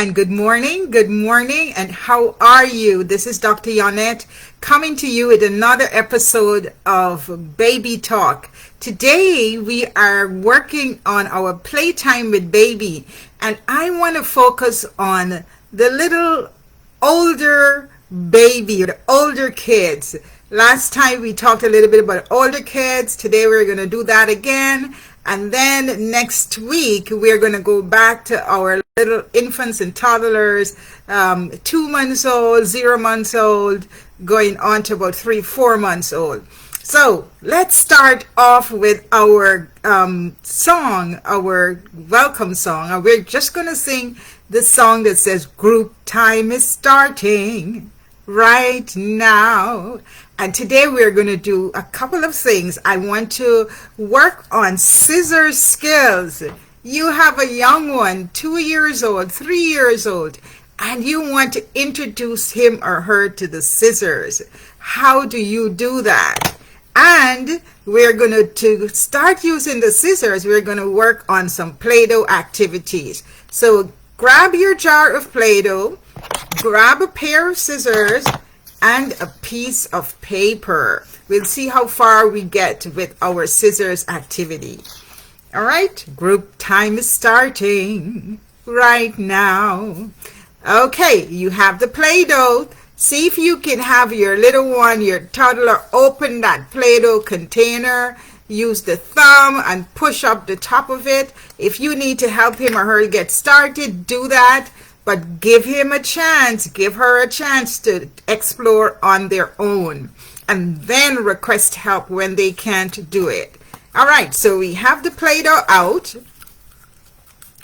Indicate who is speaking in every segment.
Speaker 1: and good morning. Good morning, and how are you? This is Dr. Yonette coming to you with another episode of Baby Talk. Today we are working on our playtime with baby, and I want to focus on the little older baby, the older kids. Last time we talked a little bit about older kids. Today we're going to do that again. And then next week, we're going to go back to our little infants and toddlers, 2 months old, 0 months old, going on to about 3-4 months old. So let's start off with our song, our welcome song. And we're just going to sing the song that says, "Group time is starting right now." And today we're going to do a couple of things. I want to work on scissor skills. You have a young one, 2 years old, 3 years old, and you want to introduce him or her to the scissors. How do you do that? And we're going to start using the scissors. We're going to work on some Play-Doh activities. So grab your jar of Play-Doh, grab a pair of scissors, and a piece of paper. We'll see how far we get with our scissors activity. All right, group time is starting right now. Okay, you have the Play-Doh. See if you can have your little one, your toddler, open that Play-Doh container. Use the thumb and push up the top of it. If you need to help him or her get started, do that. But give him a chance, give her a chance to explore on their own, and then request help when they can't do it. All right, so we have the Play-Doh out.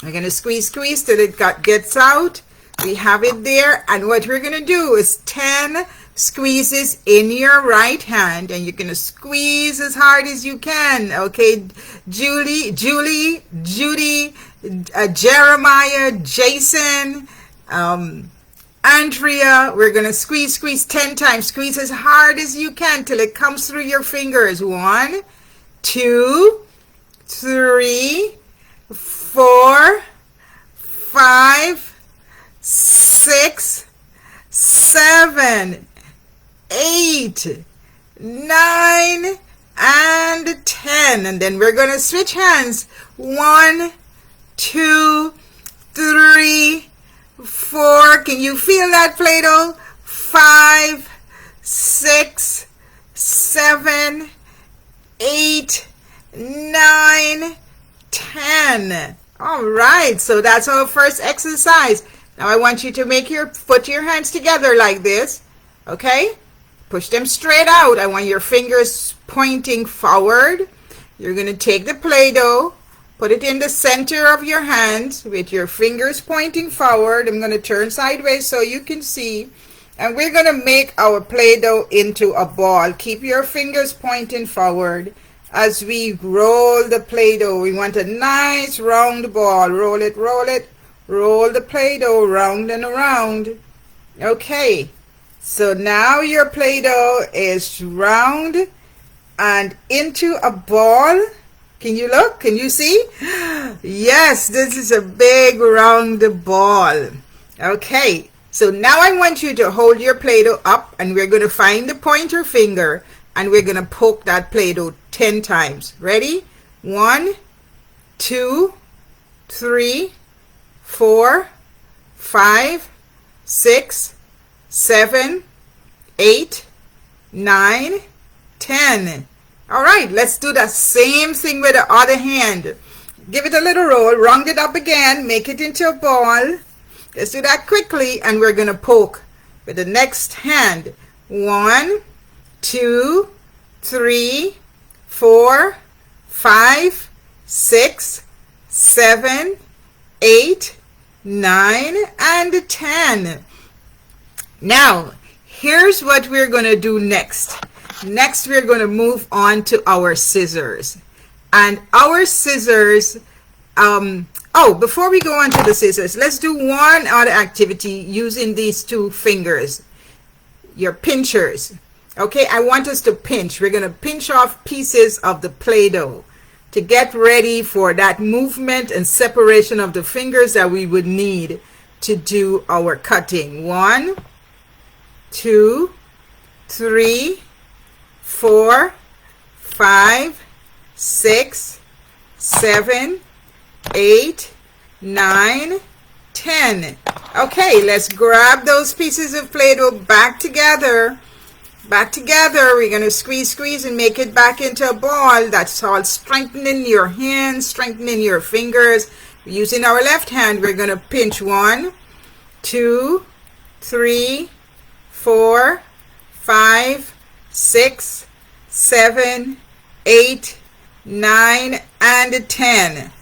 Speaker 1: We're going to squeeze till it gets out. We have it there, and what we're going to do is 10 squeezes in your right hand, and you're going to squeeze as hard as you can. Okay, Judy, Jeremiah, Jason, Andrea, we're going to squeeze 10 times. Squeeze as hard as you can till it comes through your fingers. 1, 2, 3, 4, 5, 6, 7, 8, 9, and 10. And then we're going to switch hands. 1, 2, 3, 4. Can you feel that Play-Doh? 5, 6, 7, 8, 9, 10. All right, so that's our first exercise. Now I want you to put your hands together like this. Okay? Push them straight out. I want your fingers pointing forward. You're going to take the Play-Doh, put it in the center of your hands with your fingers pointing forward. I'm going to turn sideways so you can see. And we're going to make our Play-Doh into a ball. Keep your fingers pointing forward as we roll the Play-Doh. We want a nice round ball. Roll it. Roll the Play-Doh round and around. Okay. So now your Play-Doh is round and into a ball. Can you look? Can you see? Yes, this is a big round ball. Okay, so now I want you to hold your Play-Doh up, and we're going to find the pointer finger, and we're going to poke that Play-Doh 10 times. Ready? 1, 2, 3, 4, 5, 6, 7, 8, 9, 10. All right, let's do the same thing with the other hand. Give it a little roll, round it up again, make it into a ball. Let's do that quickly, and we're going to poke with the next hand. 1, 2, 3, 4, 5, 6, 7, 8, 9, and 10. Now, here's what we're going to do next. Next, we're going to move on to our scissors. And our scissors, before we go on to the scissors, let's do one other activity using these 2 fingers, your pinchers. Okay, I want us to pinch. We're going to pinch off pieces of the Play-Doh to get ready for that movement and separation of the fingers that we would need to do our cutting. 1, 2, 3, 4, 5, 6, 7, 8, 9, 10. Okay, let's grab those pieces of Play-Doh back together. We're going to squeeze and make it back into a ball. That's all strengthening your hands, strengthening your fingers. Using our left hand, we're going to pinch 1, 2, 3, 4, 5, 6, 7, 8, 9, and 10.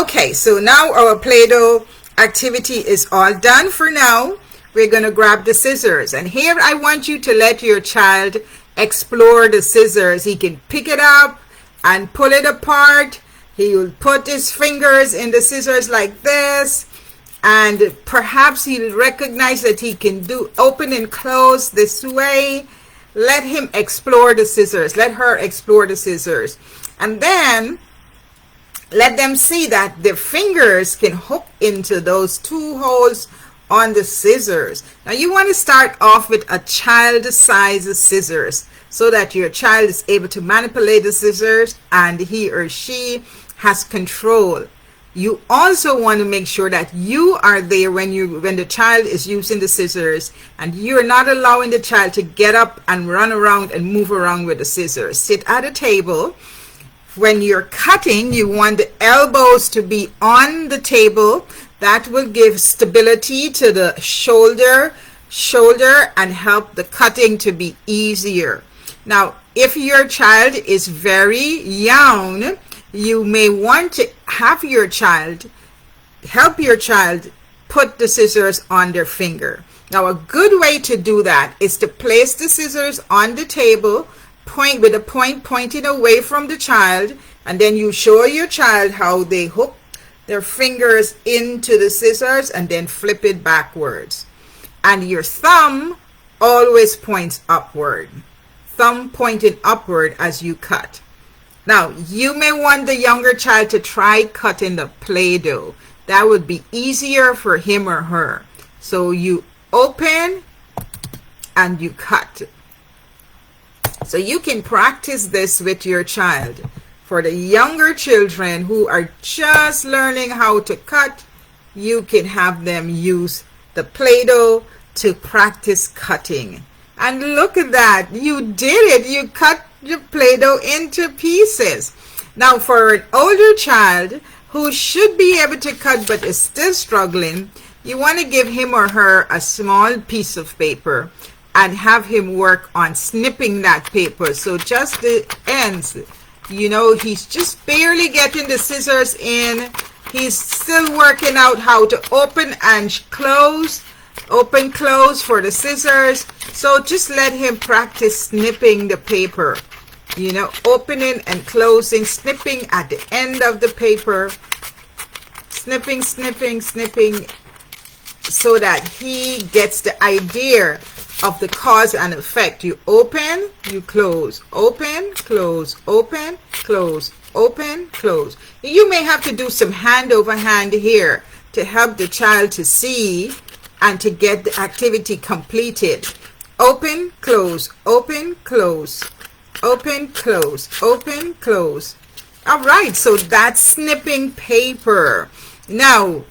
Speaker 1: Okay, so now our Play-Doh activity is all done for now. We're going to grab the scissors, and here I want you to let your child explore the scissors. He can pick it up and pull it apart. He will put his fingers in the scissors like this, and perhaps he'll recognize that he can do open and close this way. Let him explore the scissors. Let her explore the scissors, and then let them see that their fingers can hook into those 2 holes on the scissors. Now you want to start off with a child-sized scissors so that your child is able to manipulate the scissors and he or she has control. You also want to make sure that you are there when the child is using the scissors, and you're not allowing the child to get up and run around and move around with the scissors. Sit at a table. When you're cutting, you want the elbows to be on the table. That will give stability to the shoulder and help the cutting to be easier. Now, if your child is very young, you may want to have your child, help your child put the scissors on their finger. Now, a good way to do that is to place the scissors on the table, point with a point pointing away from the child, and then you show your child how they hook their fingers into the scissors and then flip it backwards. And your thumb always points upward. Thumb pointing upward as you cut. Now, you may want the younger child to try cutting the Play-Doh. That would be easier for him or her. So you open and you cut. So you can practice this with your child. For the younger children who are just learning how to cut, you can have them use the Play-Doh to practice cutting. And look at that, you did it. You cut the Play-Doh into pieces. Now for an older child who should be able to cut but is still struggling, you want to give him or her a small piece of paper and have him work on snipping that paper. So just the ends. You know, he's just barely getting the scissors in. He's still working out how to open and close, open, close for the scissors. So just let him practice snipping the paper. You know, opening and closing, snipping at the end of the paper. Snipping, snipping, snipping, so that he gets the idea of the cause and effect. You open, you close, open, close, open, close, open, close. You may have to do some hand over hand here to help the child to see and to get the activity completed. Open, close, open, close, open, close, open, close. All right, so that's snipping paper. Now,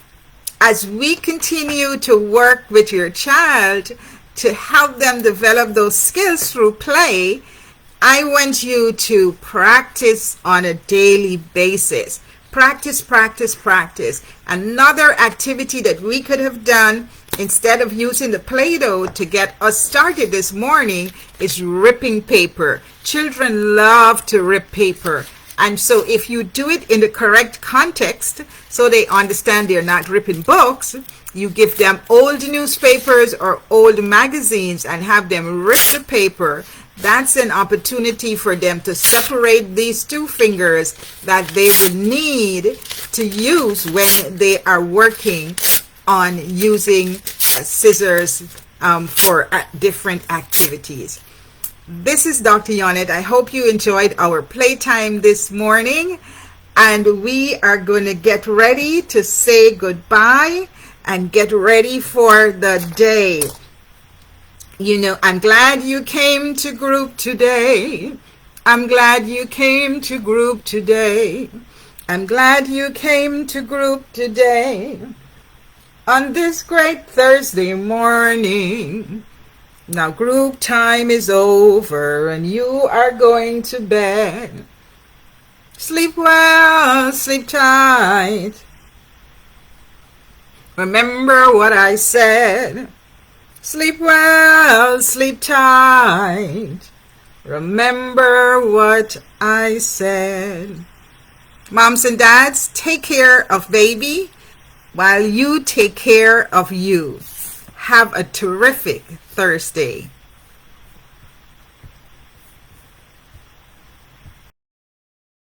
Speaker 1: as we continue to work with your child to help them develop those skills through play, I want you to practice on a daily basis. Practice, practice, practice. Another activity that we could have done instead of using the Play-Doh to get us started this morning is ripping paper. Children love to rip paper. And so if you do it in the correct context, so they understand they're not ripping books, you give them old newspapers or old magazines and have them rip the paper. That's an opportunity for them to separate these 2 fingers that they will need to use when they are working on using scissors for different activities. This is Dr. Yonit. I hope you enjoyed our playtime this morning, and we are going to get ready to say goodbye. and get ready for the day. You know, I'm glad you came to group today. I'm glad you came to group today. I'm glad you came to group today. On this great Thursday morning. Now group time is over and you are going to bed. Sleep well, sleep tight. Remember what I said. Sleep well, sleep tight. Remember what I said. Moms and dads, take care of baby while you take care of you. Have a terrific Thursday.